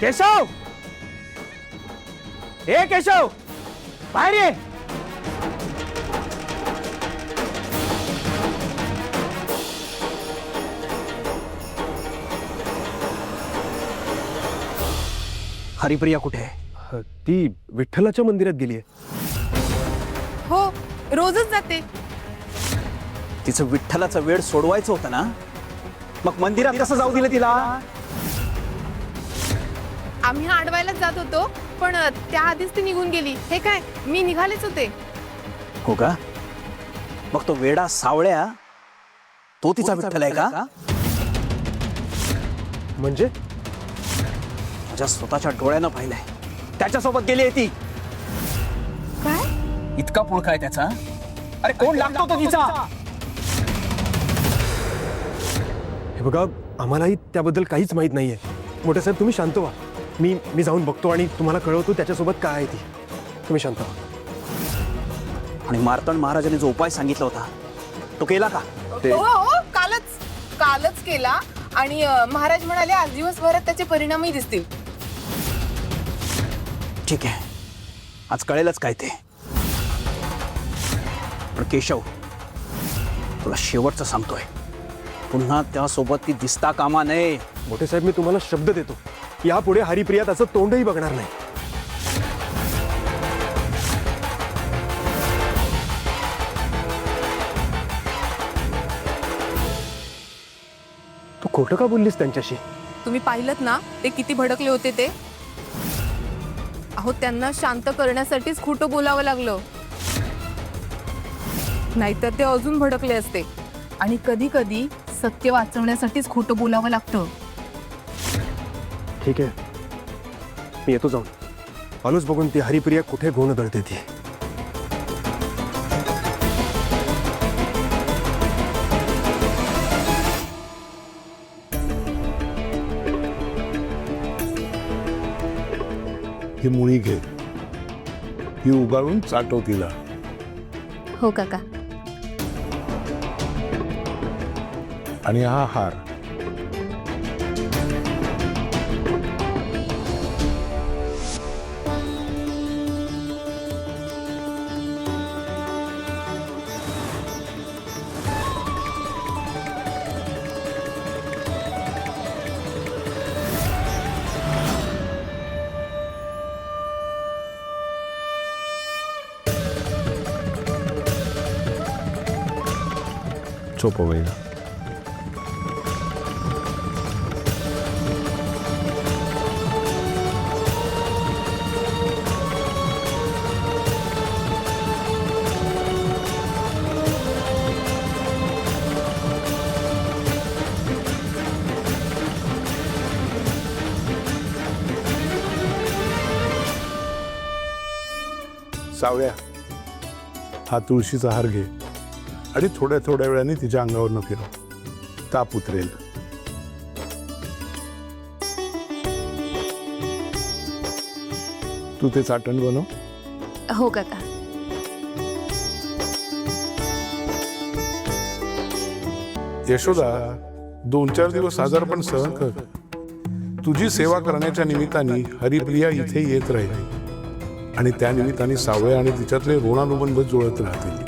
केशव, हे केशव, बाहेर ये. हरिप्रिया कुठे आहे? ती विठ्ठलाच्या मंदिरात गेली आहे. हो, रोजच जाते. तिचं विठ्ठलाचा वेळ सोडवायचं होतं ना, मग मंदिरात कसं जाऊ दिलं तिला? आम्ही अडवायलाच जात होतो, पण त्याआधीच ती निघून गेली. हे काय, मी निघालेच होते. हो का? मग तो वेडा सावळ्या तो तिचा विठ्ठल आहे का? म्हणजे माझ्या स्वतःच्या डोळ्यानं पाहिलंय. त्याच्यासोबत गेली आहे ती. काय? इतका पुळका आहे त्याचा. अरे कोण लागतो तो तिचा? हे बघा, आम्हालाही त्याबद्दल काहीच माहित नाहीये. मोठे साहेब, तुम्ही शांत व्हा. मी जाऊन बघतो आणि तुम्हाला कळवतो त्याच्यासोबत काय आहे ती. तुम्ही शांत व्हा. आणि मार्तंड महाराजांनी जो उपाय सांगितला होता तो केला का? हो, कालच केला. आणि महाराज म्हणाले आज दिवसभरात त्याचे परिणामही दिसतील. ठीक आहे, आज कळेलच काय ते. पण केशव, तुला शेवटचं सांगतोय, पुन्हा त्यासोबत ती दिसता कामा नये. मोठे साहेब, मी तुम्हाला शब्द देतो, यापुढे हरिप्रिया त्याचं तोंडही बघणार नाही. तू खोटं का बोललीस त्यांच्याशी? तुम्ही पाहिलत ना ते किती भडकले होते ते. अहो, त्यांना शांत करण्यासाठीच खोटं बोलावं लागलं, नाहीतर ते अजून भडकले असते. आणि कधी कधी सत्य वाचवण्यासाठीच खोटं बोलावं लागतं. ठीक आहे, मी येतो जाऊन. आलोच बघून ती हरिप्रिया कुठे गोण दळते ती. ही मुळी घे, ही उगाळून चाटव तिला. हो काका. आणि हा हार चोपवेल. सावळ्या, हा तुळशीचा हार घे आणि थोड्या थोड्या वेळाने तिच्या अंगावर फिरव. ताप उतरेल. तू ते चाटण बनव. हो काका. यशोदा, 2-4 दिवस आजारपण सहन कर. तुझी सेवा करण्याच्या निमित्ताने हरिप्रिया इथे येत राहील आणि त्या निमित्ताने सावळ्या आणि तिच्यातले ऋणानुबंध जुळत राहतील.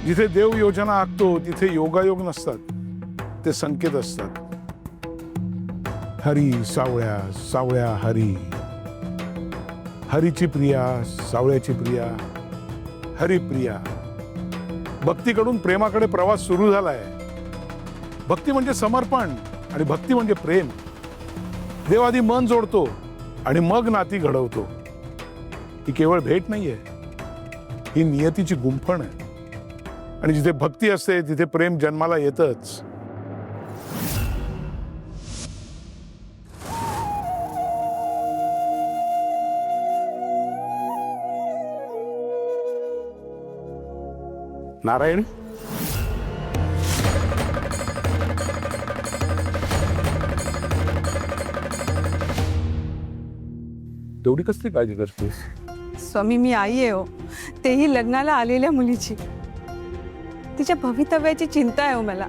जिथे देव योजना आखतो तिथे योगायोग नसतात, ते संकेत असतात. हरी सावळ्या, सावळ्या हरी. हरीची प्रिया, सावळ्याची प्रिया, हरिप्रिया. भक्तीकडून प्रेमाकडे प्रवास सुरू झालाय. भक्ती म्हणजे समर्पण आणि भक्ती म्हणजे प्रेम. देव आधी मन जोडतो आणि मग नाती घडवतो. ही केवळ भेट नाहीये, ही नियतीची गुंफण आहे. आणि जिथे भक्ती असते तिथे प्रेम जन्माला येतच. नारायण, तेवढी कसली काळजी करतेस? स्वामी मी आई आहे हो, तेही लग्नाला आलेल्या मुलीची. तिच्या भवितव्याची चिंता आहे हो मला.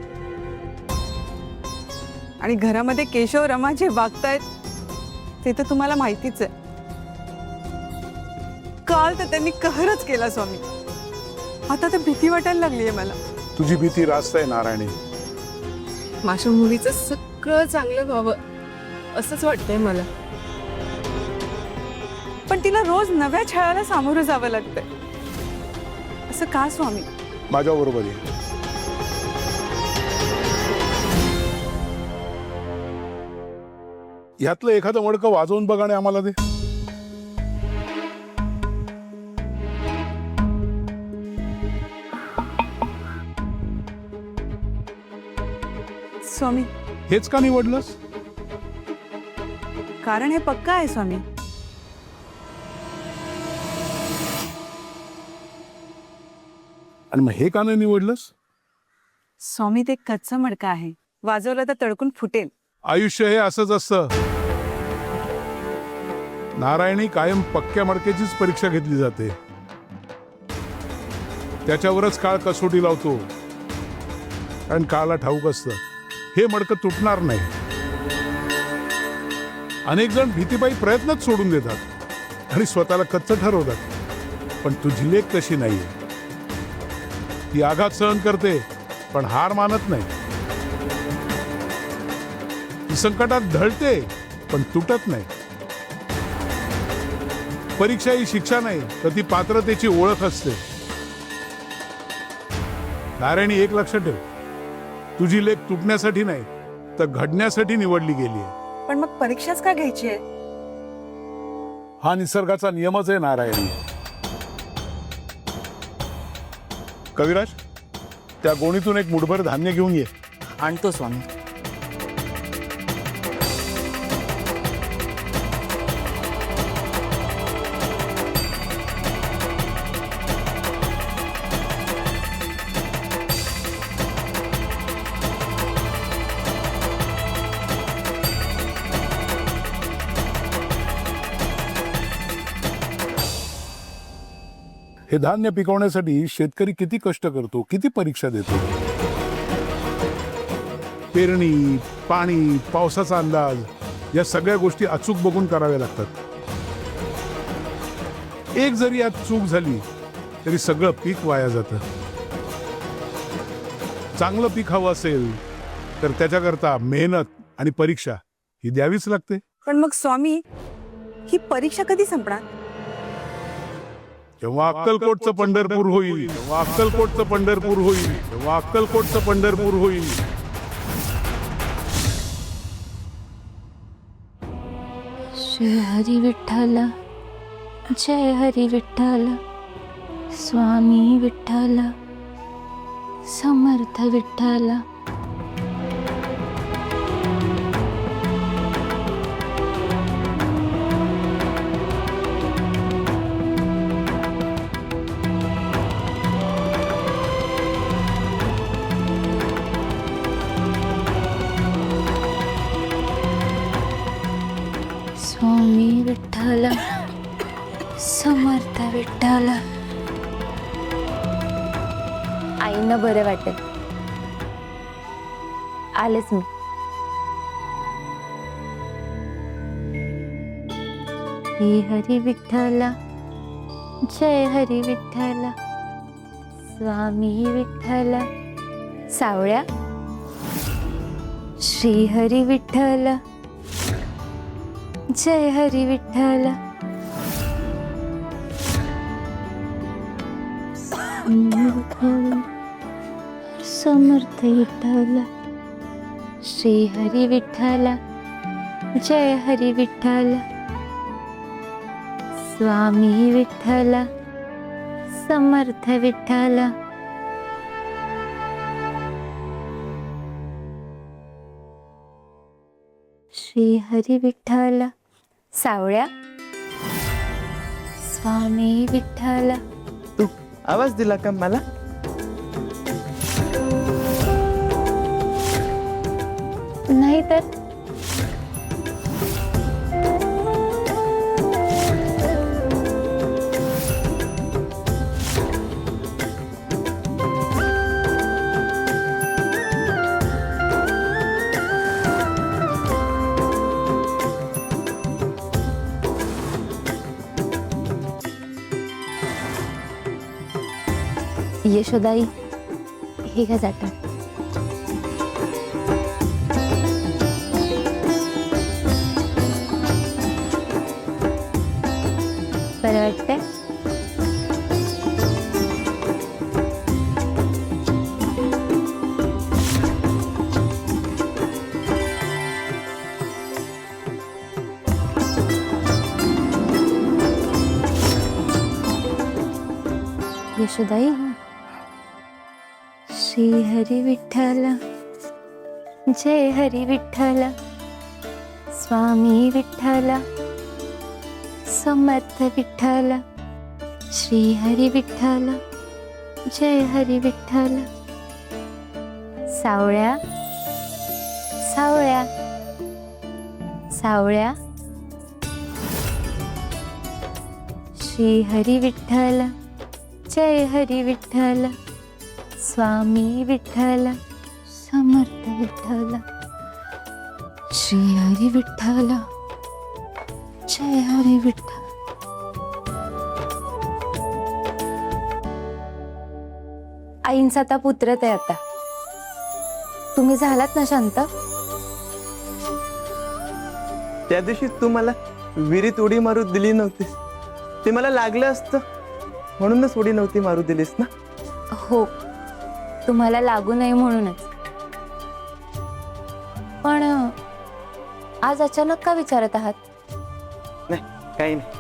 आणि घरामध्ये केशव रमा जे वागतायत ते तर तुम्हाला माहितीच आहे. काल तर त्यांनी कहरच केला स्वामी. आता तर भीती वाटायला लागली आहे मला. तुझी भीती रास्त आहे नारायणी. माझ्या मुलीचं सगळं चांगलं व्हावं असंच वाटतंय मला. पण तिला रोज नव्या छळाला सामोरं जावं लागतंय. असं का स्वामी? माझ्या बरोबर आहे. यातलं एखादं मडकं वाजवून बघ आणि आम्हाला दे. स्वामी, हेच का निवडलंस? कारण हे पक्का आहे स्वामी. आणि मग हे का नाही निवडलंस? स्वामी ते कच्चं मडकं आहे, वाजवलं तर तडकून फुटेल. आयुष्य हे असंच असतं. नारायणी कायम पक्क्या मडक्याचीच परीक्षा घेतली जाते. त्याच्यावरच काळ कसोटी लावतो. कारण काळाला ठाऊक असतं हे मडकं तुटणार नाही. अनेक जण भीतीपायी प्रयत्नच सोडून देतात आणि स्वतःला कच्चं ठरवतात. पण तुझी लेक तशी नाहीये. ती आघात सहन करते पण हार मानत नाही. ती संकटात ढळते पण तुटत नाही. परीक्षा ही शिक्षा नाही तर ती पात्रतेची ओळख असते. नारायणी, एक लक्षात ठेव, तुझी लेक तुटण्यासाठी नाही तर घडण्यासाठी निवडली गेली आहे. पण मग परीक्षाच का घ्यायची आहे? हा निसर्गाचा नियमच आहे नारायणी. कविराज, त्या गोणीतून एक मुठभर धान्य घेऊन ये. आणतो स्वामी. हे धान्य पिकवण्यासाठी शेतकरी किती कष्ट करतो, किती परीक्षा देतो. पेरणी, पाणी, पावसाचा अंदाज या सगळ्या गोष्टी अचूक बघून कराव्या लागतात. एक जरी यात चूक झाली तरी सगळं पीक वाया जातं. चांगलं पीक हवं असेल तर त्याच्याकरता मेहनत आणि परीक्षा ही द्यावीच लागते. पण मग स्वामी, ही परीक्षा कधी संपणार? जेव्हा अक्कलकोटचं पंढरपूर होईल, जेव्हा अक्कलकोटचं पंढरपूर होईल, जेव्हा अक्कलकोटचं पंढरपूर होईल. श्री हरी विठ्ठल, जय हरी विठ्ठल, स्वामी विठ्ठल, समर्थ विठ्ठल. स्वामी विठ्ठल, समर्थ विठ्ठल. आईंना बरं वाटेल. आलेच मी. श्री हरी विठ्ठल, जय हरी विठ्ठल, स्वामी विठ्ठल. सावळ्या, श्री हरी विठ्ठल, जय हरी विठ्ठल. समर्थ विठ्ठल. श्री हरी विठ्ठल, जय हरी विठ्ठल, स्वामी विठ्ठल, समर्थ विठ्ठल. श्री हरी विठ्ठल. सावळ्या, स्वामी विठ्ठल. तू आवाज दिला का मला? नाही तर यशोदाई हे घ्या जातं. बरं वाटतंय? यशोदाई श्री हरी विठ्ठल जय हरी विठ्ठल स्वामी विठ्ठल समर्थ विठ्ठल श्री हरी विठ्ठल जय हरी विठ्ठल. सावळ्या सावळ्या सावळ्या श्री हरी विठ्ठल जय हरी विठ्ठल स्वामी विठ्ठल समर्थ विठ्ठल श्री हरी विठ्ठल जय हरी विठ्ठल. आईंचा आता पुत्रच आहे. आता तुम्ही झालात ना शांत? त्या दिवशी तू मला विहिरीत उडी मारू दिली नव्हतीस. ते मला लागलं असतं म्हणूनच उडी नव्हती मारू दिलीस ना. हो, तुम्हाला लागू नये म्हणूनच. पण आज अचानक का विचारत आहात? नाही, काही नाही.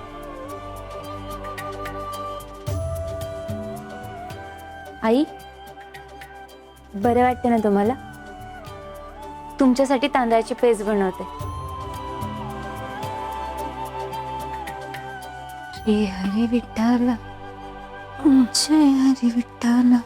आई, बरं वाटतं ना तुम्हाला? तुमच्यासाठी तांदळाची पेज बनवते. श्री हरी विठ्ठल जय हरी विठ्ठल.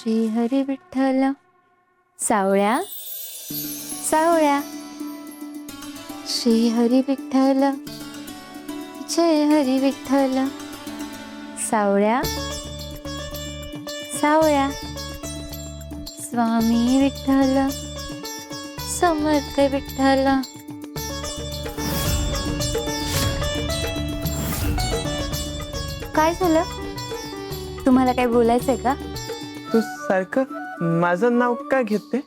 श्री हरी विठ्ठल. सावळ्या सावळ्या श्री हरी विठ्ठल जय हरी विठ्ठल. सावळ्या सावळ्या स्वामी विठ्ठल समर्थ विठ्ठल. काय झालं? तुम्हाला काय बोलायचंय का? तू सारखं माझं नाव का घेते?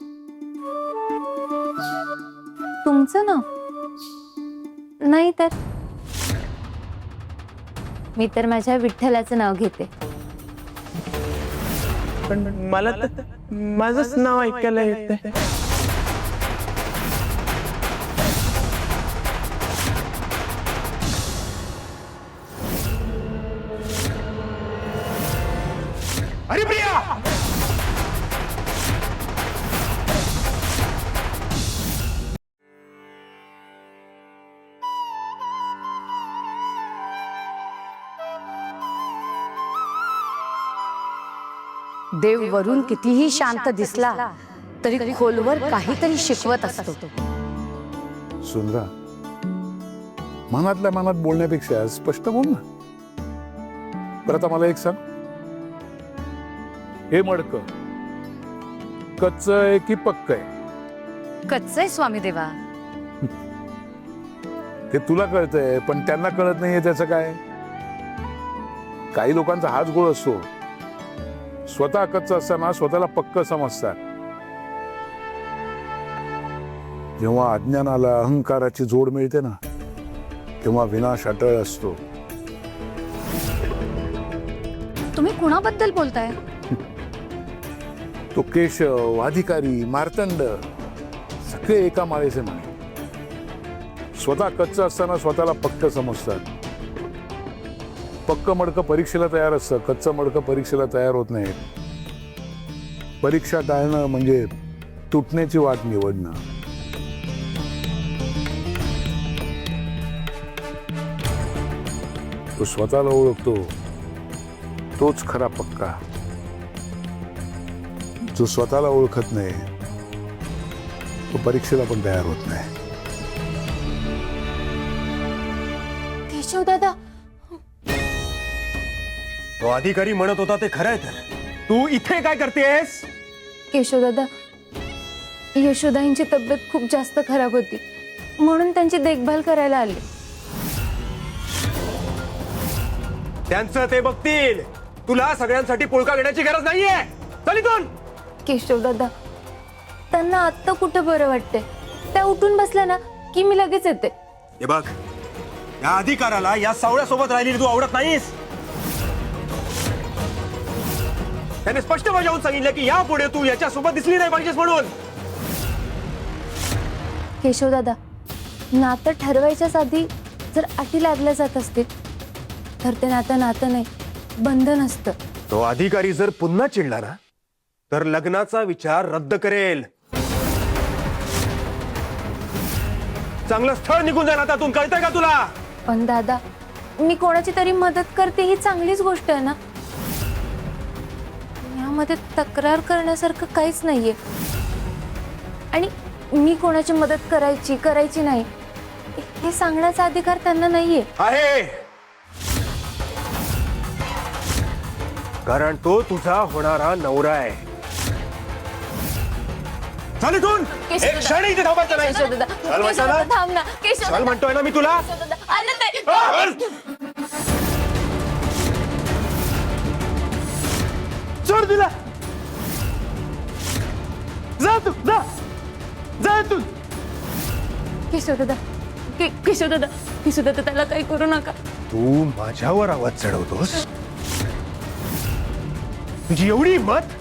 तुमचं नाव नाही तर मी तर माझ्या विठ्ठलाचं नाव घेते. पण मला तर माझंच नाव ऐकायला येते. हरिप्रिया, देव वरून कितीही शांत दिसला तरी खोलवर काहीतरी शिकवत असतो. सुंदरा, मनातल्या मनात बोलण्यापेक्षा स्पष्ट बोल ना. बरं, आता मला एक सांग, हे मडकं कच्च आहे की पक्क आहे? कच्चय स्वामी देवा. ते तुला कळतंय, पण त्यांना कळत नाहीये. त्याचं काय? काही लोकांचा हाच गोळ असतो, स्वतः कच्च असताना स्वतःला पक्क समजतात. जेव्हा अज्ञानाला अहंकाराची जोड मिळते ना, तेव्हा विनाश अटळ असतो. तुम्ही कुणाबद्दल बोलताय? तो केशव, अधिकारी, मार्तंड ते एका माळेचे माणे. स्वतः कच्चं असताना स्वतःला पक्क समजतात. पक्क मडकं परीक्षेला तयार असतं, कच्चं मडकं परीक्षेला तयार होत नाही. परीक्षा टाळणं म्हणजे तुटण्याची वाट निवडणं. तो स्वतःला ओळखतो तोच खरा पक्का. जो स्वतःला ओळखत नाही तो परीक्षेला पण तयार होत नाही. केशव दादा, तो अधिकारी म्हणत होता ते खरं आहे. तर तू इथे काय करतेस? केशव दादा, यशोदाईंची तब्येत खूप जास्त खराब होती म्हणून त्यांची देखभाल करायला आले. त्यांचं ते बघतील. तुला सगळ्यांसाठी पोळका घेण्याची गरज नाहीये. चल इथून. केशव दादा, त्यांना आत्ता कुठं बरं वाटतंय. त्या उठून बसल्या ना की मी लगेच येते. हे बघ, या अधिकाराला या सावळ्यासोबत राहिलेली तू आवडत नाहीस. त्याने स्पष्ट बजावून सांगितलं की यापुढे तू याच्यासोबत दिसली नाही पाहिजेस म्हणून. केशव दादा, नातं ठरवायच्याच आधी जर अटी लागल्या जात असतील तर ते नातं नातं नाही, बंधन असतं. तो अधिकारी जर पुन्हा चिडला ना तर लग्नाचा विचार रद्द करेल. चांगलं स्थळ निघून जाईल हातातून, कळतंय का तुला? पण दादा, मी कोणाची तरी मदत करते ही चांगलीच गोष्ट आहे ना. यामध्ये तक्रार करण्यासारखं काहीच नाहीये. आणि मी कोणाची मदत करायची नाही हे सांगण्याचा अधिकार त्यांना नाहीये. आहे, कारण तो तुझा होणारा नवरा आहे. चल इथून. केशव एक दादा. क्षण इथे थांबायचं नाही. केशव दादा, चल केशव म्हणतो दादा, ना. थांब ना. केशव चल दादा, म्हणतोय ना मी तुला. केशव दादा, आनंद आहे. सोड तिला. जा तू, जा जा तू. केशव दादा, केशव दादा, केशव दादा, त्याला काही करू नका. तू माझ्यावर आवाज चढवतोस? तुझी एवढी हिंमत?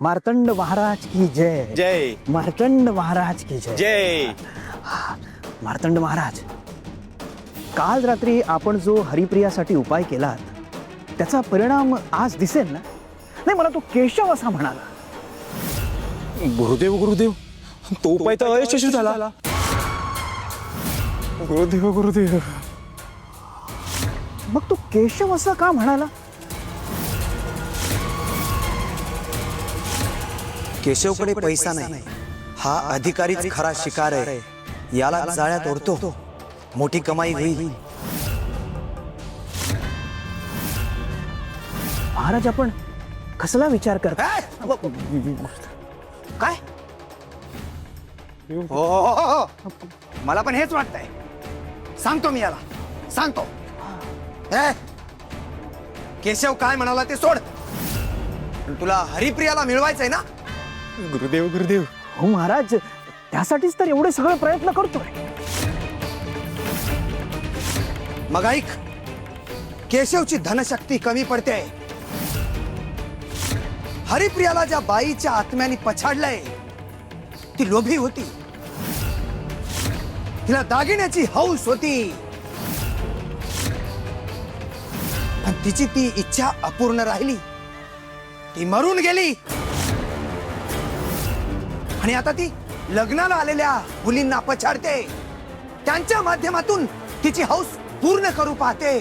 मार्तंड महाराज की जय. जय मार्तंड महाराज की जय. जय. मार्तंड महाराज, काल रात्री आपण जो हरिप्रियासाठी उपाय केलात त्याचा परिणाम आज दिसेल ना? नाही, मला तो केशव असा म्हणाला. गुरुदेव गुरुदेव, तो उपाय तर अयशस्वी झाला. गुरुदेव गुरुदेव. मग तो केशव असं का म्हणाला? केशवकडे पैसा नाही, हा अधिकारीच खरा शिकार आहे. याला जाळ्यात ओढतो, मोठी कमाई होईल. महाराज, आपण कसला विचार करता? काय? हो, मला पण हेच वाटतंय. सांगतो मी याला, सांगतो. केशव काय म्हणाला ते सोड. तुला हरिप्रियाला मिळवायचंय ना? गुरुदेव गुरुदेव. हो महाराज, त्यासाठीच तर एवढे सगळे प्रयत्न करतोय. मग ऐक, केशवची धनशक्ती कमी पडते. हरिप्रियाला ज्या बाईच्या आत्म्याने पछाडलंय ती लोभी होती. तिला दागिन्याची हौस होती, पण तिची ती इच्छा अपूर्ण राहिली. ती मरून गेली आणि आता ती लग्नाला आलेल्या मुलींना पछाडते. त्यांच्या माध्यमातून तिची हौस पूर्ण करू पाहते.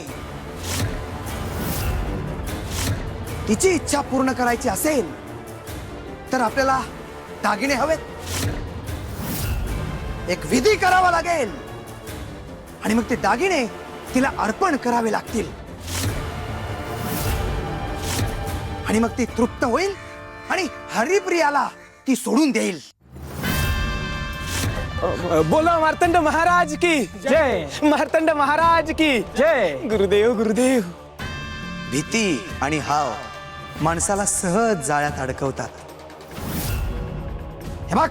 तिची इच्छा पूर्ण करायची असेल तर आपल्याला दागिने हवेत. एक विधी करावा लागेल आणि मग ते दागिने तिला अर्पण करावे लागतील. आणि मग ती तृप्त होईल आणि हरिप्रियाला ती सोडून देईल. बोला मार्तंड महाराज की जय मार्तंड महाराज की जय. गुरुदेव गुरुदेव. भीती आणि हाव माणसाला सहज जाळ्यात अडकवतात. हे बघ,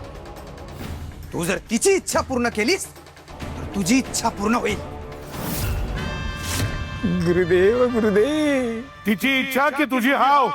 तू जर तिची इच्छा पूर्ण केलीस तर तुझी इच्छा पूर्ण होईल. गुरुदेव गुरुदेव. तिची इच्छा की तुझी हाव